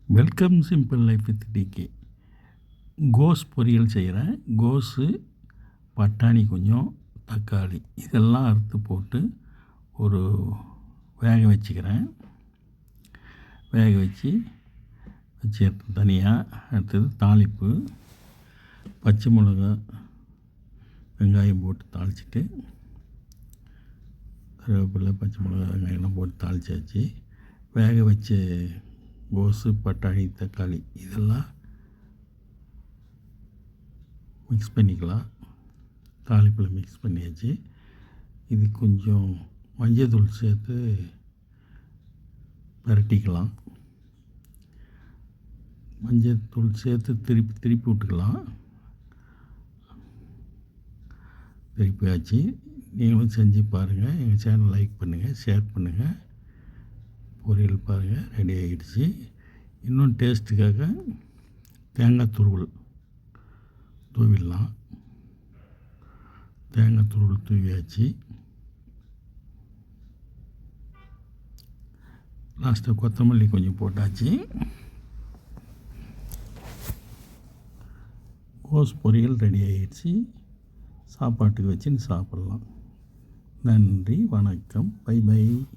Welcome simple life with DK. கோஸ் பொரியல் செய்கிறேன். கோஸு, பட்டாணி, கொஞ்சம் தக்காளி இதெல்லாம் அறுத்து போட்டு ஒரு வேக வச்சுக்கிறேன். வேக வச்சு எடுத்து தனியாக அடுத்தது தாளிப்பு, பச்சை மிளகா, வெங்காயம் போட்டு தாளிச்சிட்டு, கருவேப்பிலை, பச்சை மிளகா, வெங்காயம்லாம் போட்டு தாளிச்சாச்சு. வேக வச்ச கோஸு, பட்டாணி, தக்காளி இதெல்லாம் மிக்ஸ் பண்ணிக்கலாம். தாளிப்பில் மிக்ஸ் பண்ணியாச்சு. இது கொஞ்சம் மஞ்சள் சேர்த்து பரட்டிக்கலாம். மஞ்சள் சேர்த்து திருப்பி விட்டுக்கலாம். திருப்பியாச்சு. நீங்களும் செஞ்சு பாருங்கள். எங்கள் சேனல் லைக் பண்ணுங்கள், ஷேர் பண்ணுங்கள். பொரியல் பாருங்கள், ரெடி ஆகிடுச்சு. இன்னும் டேஸ்ட்டுக்காக தேங்காய் தூவிடலாம். தேங்காய் துருவல் தூவியாச்சு. லாஸ்ட்டாக கொத்தமல்லி கொஞ்சம் போட்டாச்சு. கோஸ் பொரியல் ரெடி ஆகிடுச்சு. சாப்பாட்டுக்கு வச்சுன்னு சாப்பிட்லாம். நன்றி, வணக்கம், பை பை.